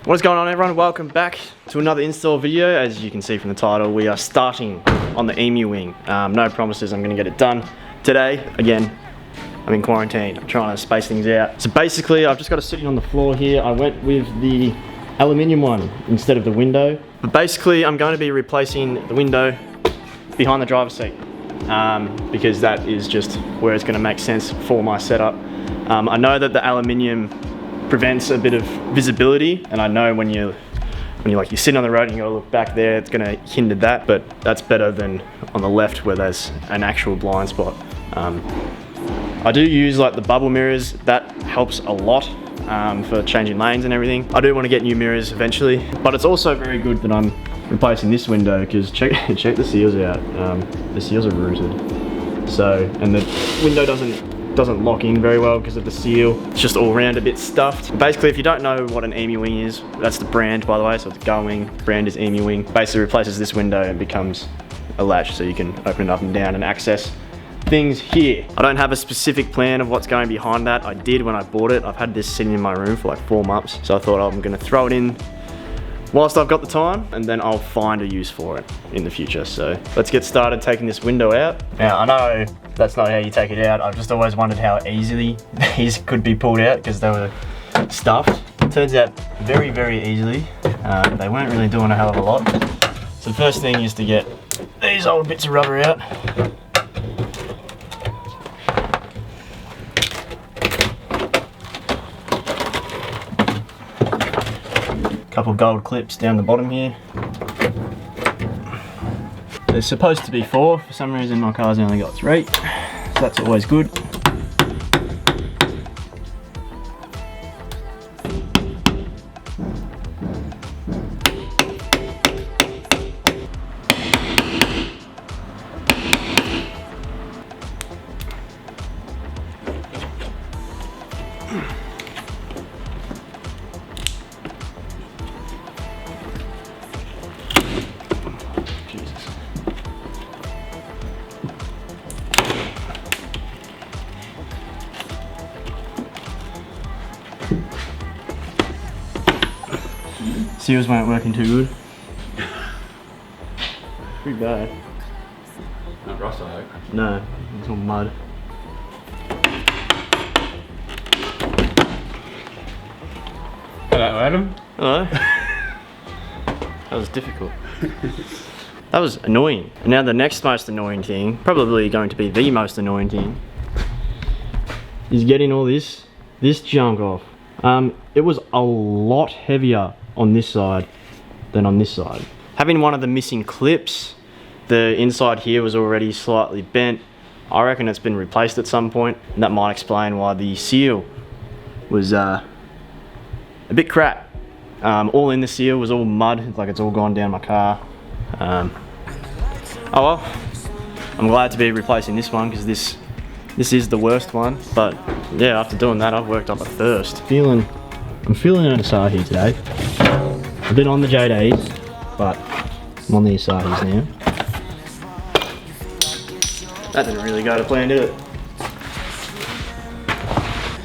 What's going on, everyone? Welcome back to another install video. As you can see from the title, we are starting on the Emu Wing. No promises I'm going to get it done today. Again, I'm in quarantine. I'm trying to space things out. So basically, I've just got it sitting on the floor here. I went with the aluminium one instead of the window. But basically, I'm going to be replacing the window behind the driver's seat because that is just where it's going to make sense for my setup. I know that the aluminium prevents a bit of visibility, and I know when you're sitting on the road and you gotta look back there, it's gonna hinder that, but that's better than on the left where there's an actual blind spot. I do use like the bubble mirrors. That helps a lot for changing lanes and everything. I do want to get new mirrors eventually, but it's also very good that I'm replacing this window because check the seals out. The seals are rooted, so, and the window doesn't lock in very well because of the seal. It's just all round a bit stuffed. Basically, if you don't know what an Emu Wing is, that's the brand, by the way, so it's Gull Wing, brand is Emu Wing. Basically replaces this window and becomes a latch so you can open it up and down and access things here. I don't have a specific plan of what's going behind that. I did when I bought it. I've had this sitting in my room for like 4 months, so I thought I'm gonna throw it in whilst I've got the time, and then I'll find a use for it in the future. So let's get started taking this window out. Now, I know that's not how you take it out. I've just always wondered how easily these could be pulled out because they were stuffed. It turns out very, very easily. They weren't really doing a hell of a lot. So the first thing is to get these old bits of rubber out. Couple of gold clips down the bottom here. There's supposed to be 4. For some reason my car's only got 3, so that's always good. Seals weren't working too good. Pretty bad. Not rust, I hope. No, it's all mud. Hello, Adam. Hello. That was difficult. That was annoying. And now the next most annoying thing, probably going to be the most annoying thing, is getting all this junk off. It was a lot heavier on this side than on this side. Having one of the missing clips, the inside here was already slightly bent. I reckon it's been replaced at some point, and that might explain why the seal was a bit crap. All in the seal was all mud, like it's all gone down my car. Oh well, I'm glad to be replacing this one because this is the worst one. But yeah, after doing that, I've worked up a thirst. I'm feeling an Asahi today. I've been on the JDs, but I'm on the Asahis now. That didn't really go to plan, did it?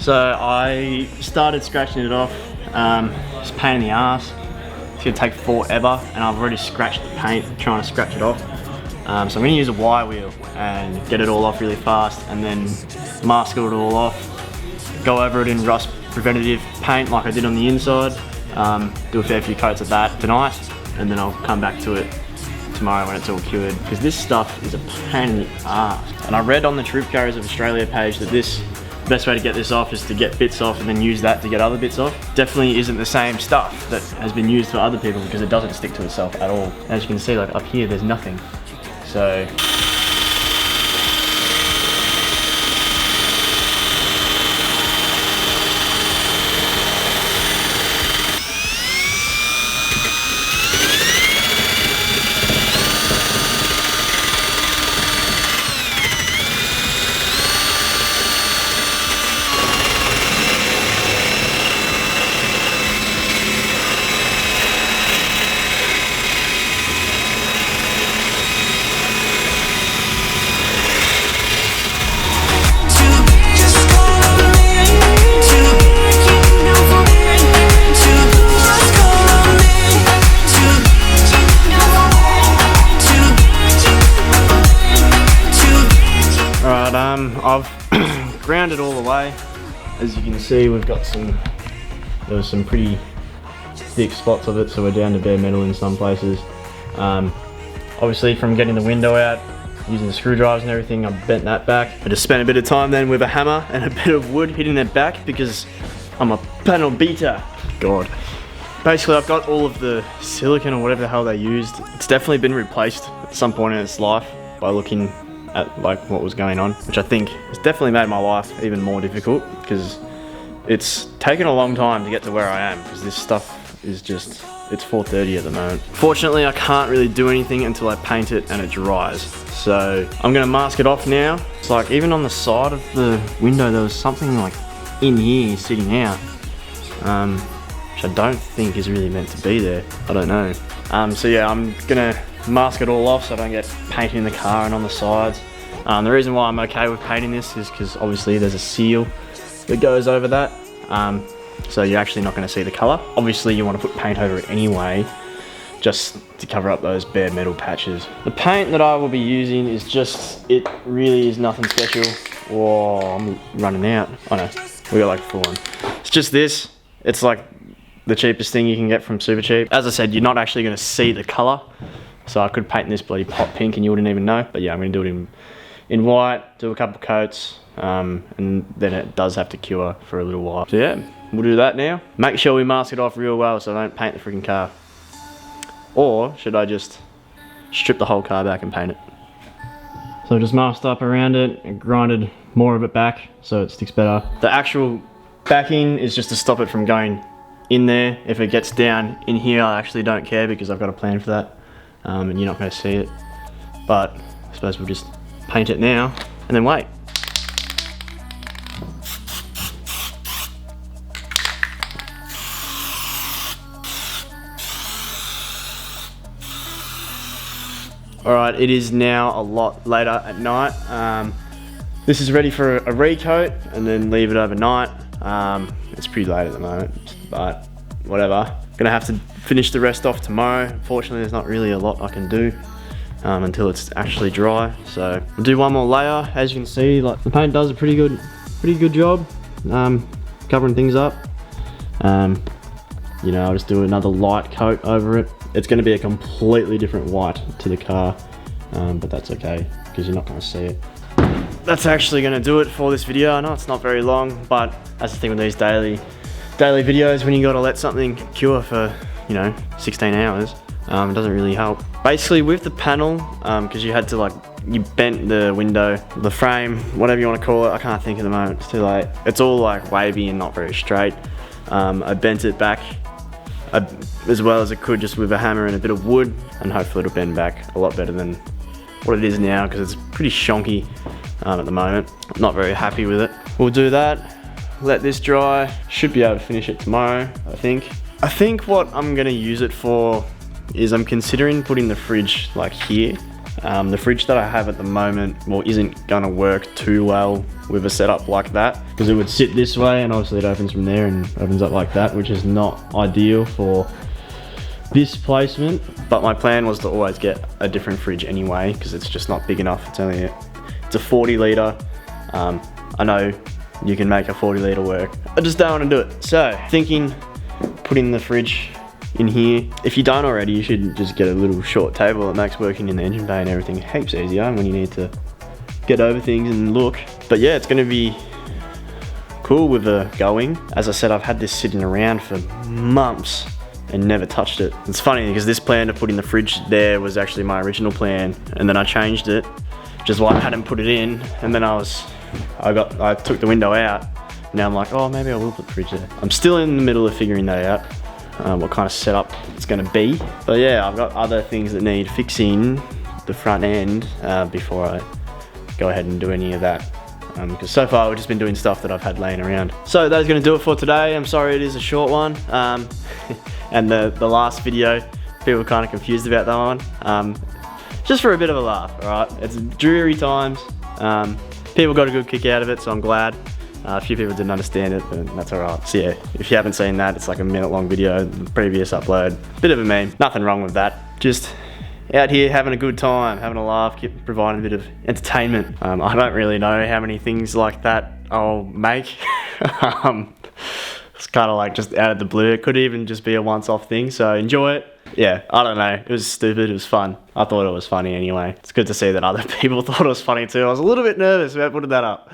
So I started scratching it off. It's a pain in the ass. It's gonna take forever, and I've already scratched the paint trying to scratch it off. So I'm gonna use a wire wheel and get it all off really fast, and then mask it all off. Go over it in rust preventative paint like I did on the inside. Do a fair few coats of that tonight, and then I'll come back to it tomorrow when it's all cured, because this stuff is a pain in the ass. And I read on the Troop Carriers of Australia page that the best way to get this off is to get bits off and then use that to get other bits off. Definitely isn't the same stuff that has been used for other people because it doesn't stick to itself at all. As you can see, like up here there's nothing. So grounded all the way. As you can see, we've got there was some pretty thick spots of it, so we're down to bare metal in some places. Obviously from getting the window out, using the screwdrivers and everything, I bent that back. I just spent a bit of time then with a hammer and a bit of wood hitting it back because I'm a panel beater. God. Basically, I've got all of the silicone or whatever the hell they used. It's definitely been replaced at some point in its life by looking at like what was going on, which I think has definitely made my life even more difficult because it's taken a long time to get to where I am because this stuff is just, it's 4:30 at the moment. Fortunately, I can't really do anything until I paint it and it dries. So I'm gonna mask it off now. It's like even on the side of the window, there was something like in here sitting out, which I don't think is really meant to be there. I don't know. So yeah, I'm gonna mask it all off so I don't get paint in the car and on the sides. The reason why I'm okay with painting this is because obviously there's a seal that goes over that. So you're actually not going to see the color. Obviously you want to put paint over it anyway, just to cover up those bare metal patches. The paint that I will be using is just, it really is nothing special. Whoa, I'm running out. Oh no, we got like a full one. It's just this. It's like the cheapest thing you can get from Super Cheap. As I said, you're not actually going to see the color. So I could paint this bloody pot pink and you wouldn't even know. But yeah, I'm going to do it in white, do a couple coats, and then it does have to cure for a little while. So yeah, we'll do that now. Make sure we mask it off real well so I don't paint the freaking car. Or should I just strip the whole car back and paint it? So I just masked up around it and grinded more of it back so it sticks better. The actual backing is just to stop it from going in there. If it gets down in here, I actually don't care because I've got a plan for that. And you're not going to see it. But I suppose we'll just paint it now and then wait. Alright, it is now a lot later at night. This is ready for a recoat and then leave it overnight. It's pretty late at the moment, but whatever. Gonna have to finish the rest off tomorrow. Unfortunately, there's not really a lot I can do until it's actually dry. So we'll do one more layer. As you can see, like the paint does a pretty good job covering things up. You know, I'll just do another light coat over it. It's going to be a completely different white to the car, but that's okay because you're not going to see it. That's actually going to do it for this video. I know it's not very long, but that's the thing with these daily videos, when you got to let something cure for, you know, 16 hours, it doesn't really help. Basically with the panel, because you had to like, you bent the window, the frame, whatever you want to call it, I can't think at the moment, it's too late. It's all like wavy and not very straight. I bent it back as well as I could just with a hammer and a bit of wood, and hopefully it'll bend back a lot better than what it is now because it's pretty shonky at the moment. I'm not very happy with it. We'll do that, let this dry, should be able to finish it tomorrow, I think. I think what I'm gonna use it for is I'm considering putting the fridge like here. The fridge that I have at the moment, well, isn't gonna work too well with a setup like that because it would sit this way and obviously it opens from there and opens up like that, which is not ideal for this placement. But my plan was to always get a different fridge anyway because it's just not big enough. It's a 40 litre. I know you can make a 40 litre work. I just don't want to do it. So thinking putting the fridge in here. If you don't already, you should just get a little short table that makes working in the engine bay and everything heaps easier when you need to get over things and look. But yeah, it's going to be cool with the Gull Wing. As I said, I've had this sitting around for months and never touched it. It's funny because this plan to put in the fridge there was actually my original plan, and then I changed it, just why I hadn't put it in, and then I took the window out. Now I'm like, oh, maybe I will put the fridge there. I'm still in the middle of figuring that out. What kind of setup it's going to be. But yeah, I've got other things that need fixing the front end before I go ahead and do any of that. Because so far we've just been doing stuff that I've had laying around. So that's going to do it for today. I'm sorry it is a short one. And the last video, people were kind of confused about that one. Just for a bit of a laugh, alright? It's dreary times. People got a good kick out of it, so I'm glad. A few people didn't understand it, but that's alright. So yeah, if you haven't seen that, it's like a minute-long video, the previous upload. Bit of a meme, nothing wrong with that. Just out here having a good time, having a laugh, providing a bit of entertainment. I don't really know how many things like that I'll make. It's kind of like just out of the blue. It could even just be a once-off thing, so enjoy it. Yeah, I don't know. It was stupid. It was fun. I thought it was funny anyway. It's good to see that other people thought it was funny too. I was a little bit nervous about putting that up.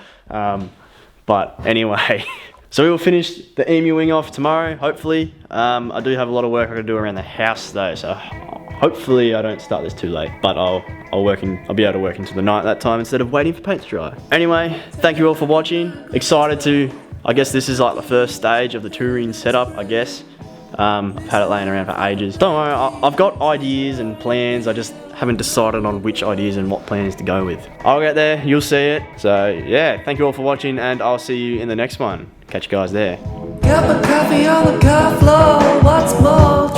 But anyway, so we will finish the Emu Wing off tomorrow, hopefully. I do have a lot of work I gotta do around the house though, so hopefully I don't start this too late. But I'll be able to work into the night that time instead of waiting for paint to dry. Anyway, thank you all for watching. Excited to, I guess this is like the first stage of the touring setup, I guess. I've had it laying around for ages. Don't worry, I've got ideas and plans. I just haven't decided on which ideas and what plans to go with. I'll get there, you'll see it. So yeah, thank you all for watching and I'll see you in the next one. Catch you guys there. Got my coffee on the car floor, what's more?